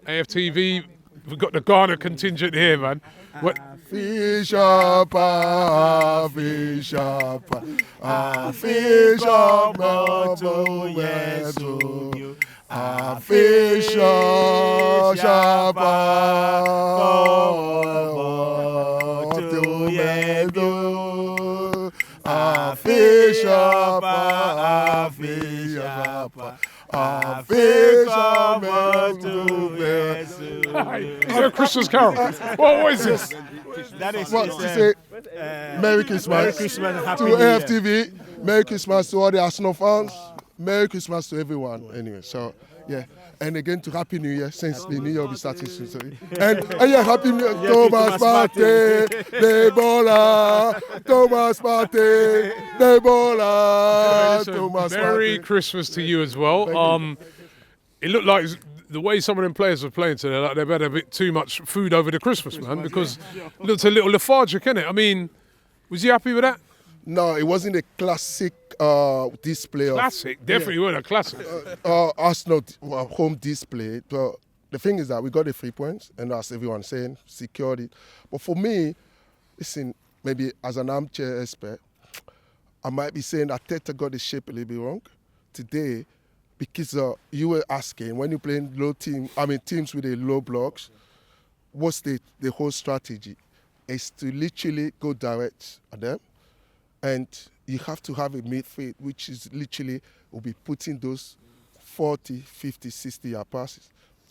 AFTV, we've got the Ghana contingent here, man. What? Fish up, fish up, fish up, yes, fish up, fish up, fish up. Fish Is there a Christmas carol? What is this? That is what to say? Merry Christmas. Merry Christmas, Happy to New Year. AFTV. Merry Christmas to all the Arsenal fans. Merry Christmas to everyone. Anyway, so yeah. And again to Happy New Year, since the New Year will be starting soon. Sorry. And yeah, Happy New Year, Thomas Partey, Debola, Thomas Partey, Debola, Thomas Partey. Merry Christmas to you as well. It looked like the way some of them players were playing today, like they've had a bit too much food over the Christmas, man, because it looked a little lethargic, innit? I mean, was you happy with that? No, it wasn't a classic display. Classic? Definitely wasn't a classic. Arsenal home display. But the thing is that we got the 3 points, and as everyone's saying, secured it. But for me, listen, maybe as an armchair expert, I might be saying that Teta got the shape a little bit wrong today, because you were asking, when you're playing teams with a low blocks, what's the whole strategy? Is to literally go direct at them, and you have to have a midfield which is literally will be putting those 40, 50, 60-yard passes.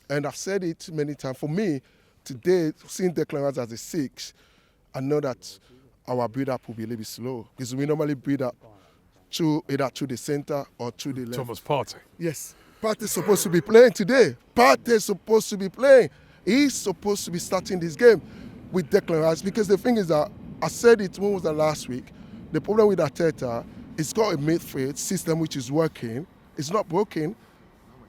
And I've said it many times. For me, today, seeing Declan Rice as a 6, I know that our build-up will be a little bit slow, because we normally build up either through the centre or through the left. Thomas Partey. Yes. Partey's supposed to be playing today. Partey's supposed to be playing. He's supposed to be starting this game with Declan Rice, because the thing is that, I said it when was that last week, the problem with Arteta, it's got a midfield system which is working, it's not broken,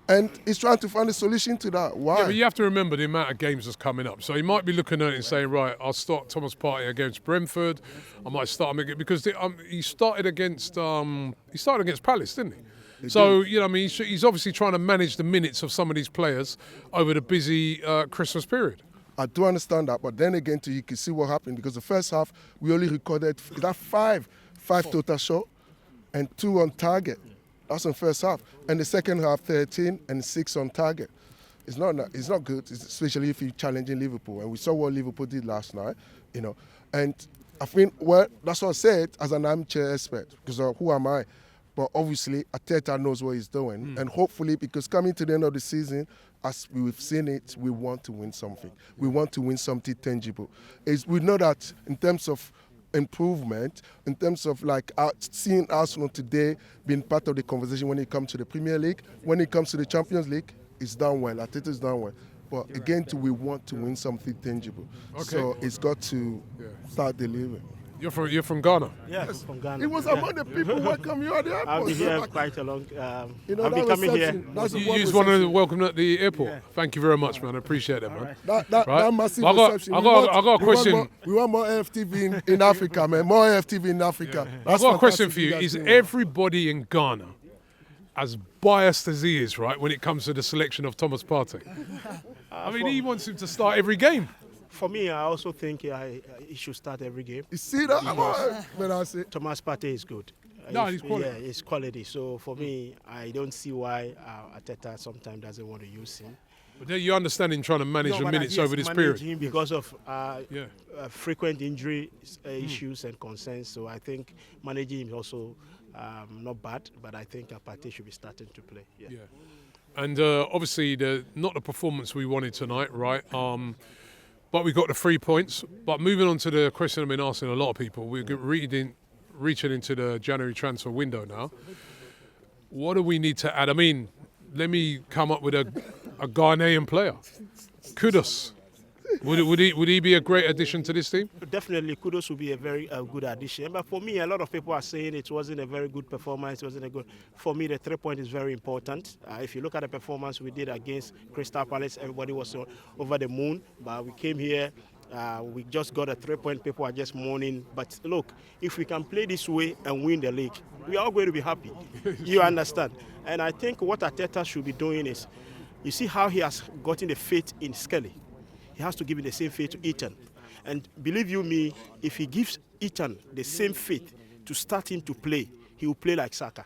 and he's trying to find a solution to that. Why? Yeah, but you have to remember the amount of games that's coming up. So he might be looking at it and saying, right, I'll start Thomas Partey against Brentford. I might start him again, because he started against Palace, didn't he? So, you know, I mean, he's obviously trying to manage the minutes of some of these players over the busy Christmas period. I do understand that, but then again, you can see what happened, because the first half, we only recorded five total shots and 2 on target. That's in the first half. And the second half, 13 and 6 on target. It's not good, especially if you're challenging Liverpool. And we saw what Liverpool did last night, you know. And I think, well, that's what I said as an armchair expert, because who am I? But obviously, Arteta knows what he's doing. And hopefully, because coming to the end of the season, as we've seen it, we want to win something. We want to win something tangible. We know that in terms of improvement, in terms of like seeing Arsenal today being part of the conversation when it comes to the Premier League, when it comes to the Champions League, it's done well. Arteta's done well. But again, we want to win something tangible. Okay. So it's got to start delivering. You're from Ghana? Yes, from Ghana. It was among the people who welcome you at the airport. I've been here quite a long you know, I've been coming here. You just wanted to welcome at the airport. Yeah. Thank you very much, man. I appreciate that, man. Right. That massive reception. I got a question. We want more AFTV in Africa, man. More AFTV in Africa. Yeah. I got a question for you. Is everybody in Ghana as biased as he is, right, when it comes to the selection of Thomas Partey? I mean, he wants him to start every game. For me, I also think he should start every game. You see that? Thomas Partey is good. No, he's quality. Yeah, he's quality. So for me, I don't see why Arteta sometimes doesn't want to use him. But you understand him trying to manage the minutes over this period. Him because of frequent injury issues and concerns. So I think managing him is also not bad. But I think Partey should be starting to play. Yeah. And obviously, not the performance we wanted tonight, right? But we got the 3 points. But moving on to the question I've been asking a lot of people, we're reaching into the January transfer window now. What do we need to add? I mean, let me come up with a Ghanaian player. Kudus. Would he be a great addition to this team? Definitely, Kudus would be a very good addition. But for me, a lot of people are saying it wasn't a very good performance. It wasn't a good. For me, the 3 point is very important. If you look at the performance we did against Crystal Palace, everybody was over the moon. But we came here, we just got a 3 point. People are just mourning. But look, if we can play this way and win the league, we are all going to be happy. You understand? And I think what Arteta should be doing is You see how he has gotten the faith in Skelly. He has to give him the same faith to Ethan. And believe you me, if he gives Ethan the same faith to start him to play, he will play like Saka.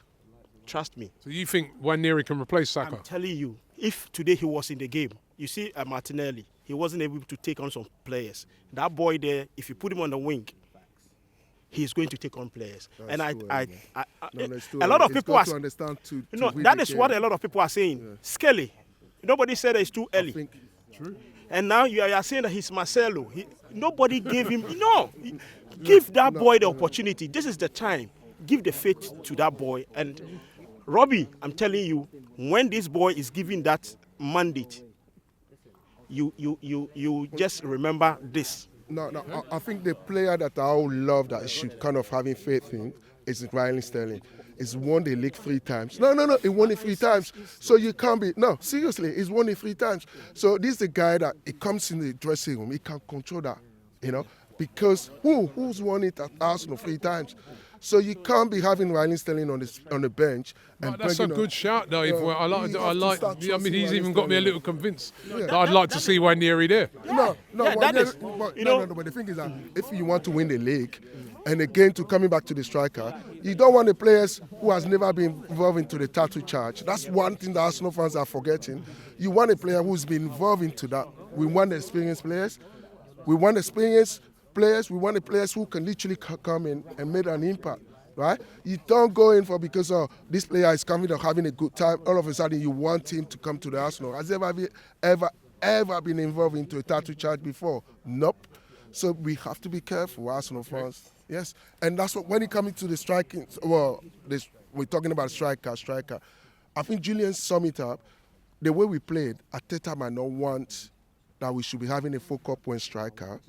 Trust me. So you think Nwaneri can replace Saka? I'm telling you, if today he was in the game, you see Martinelli, he wasn't able to take on some players. That boy there, if you put him on the wing, he's going to take on players. That's a lot of people are understand to that is what a lot of people are saying. Yeah. Skelly, nobody said that it's too early. True. And now you are saying that he's Marcelo. Nobody gave him. Give that boy the opportunity. This is the time. Give the faith to that boy. And Robbie, I'm telling you, when this boy is given that mandate, you just remember this. No, I think the player that I all love that should kind of having faith in is Riley Sterling. He's won the league 3 times. No, he won it 3 times. So you can't be, no, seriously, he's won it 3 times. So this is the guy that he comes in the dressing room, he can control that, because who's won it at Arsenal 3 times? So you can't be having Riley Sterling on the bench. And that's a good shout, though. I mean, he's even got me a little convinced that I'd like to see Nwaneri there. But the thing is that if you want to win the league, and again to coming back to the striker, you don't want the players who has never been involved into the title charge. That's one thing that Arsenal fans are forgetting. You want a player who's been involved into that. We want experienced players. We want experienced players. We want the players who can literally come in and make an impact, right? You don't go in for because this player is coming or having a good time. All of a sudden, you want him to come to the Arsenal. Has he ever been involved into a title charge before? Nope. So we have to be careful, Arsenal fans. Yes, and that's what when it comes to the striking. Well, we're talking about striker. I think Julian summed it up. The way we played, Arteta might not want that we should be having a focal point striker.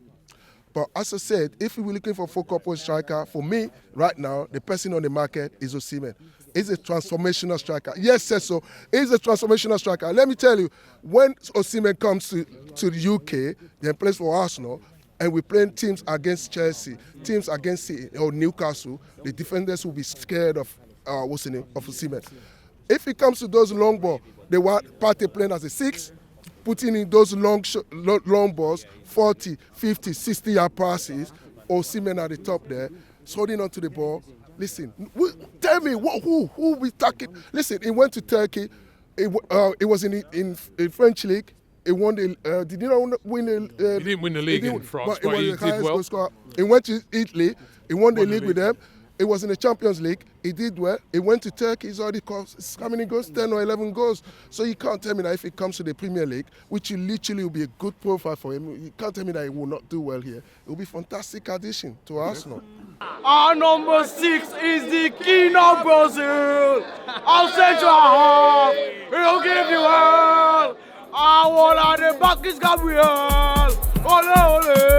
But as I said, if we're looking for a focal point striker, for me, right now, the person on the market is Osimhen. He's a transformational striker. Yes, says so. He's a transformational striker. Let me tell you, when Osimhen comes to the UK, then plays for Arsenal, and we're playing teams against Chelsea, teams against City or Newcastle, the defenders will be scared of Osimhen. If it comes to those long balls, they want Partey playing as a 6, putting in those long balls, 40, 50, 60-yard passes, Osimhen at the top there, holding on to the ball. Listen, tell me who we talking? Listen, he went to Turkey. It was in French league. He won the. Did he not win the? He didn't win the league in France, but he did well. He went to Italy. He won the league with them. It was in the Champions League. He did well. He went to Turkey. He's already how many goals? 10 or 11 goals. So you can't tell me that if it comes to the Premier League, which literally will be a good profile for him, you can't tell me that he will not do well here. It will be a fantastic addition to Arsenal. Our number 6 is the King of Brazil. Our central half. He'll give you all. Our one at the back is Gabriel. Ole, ole.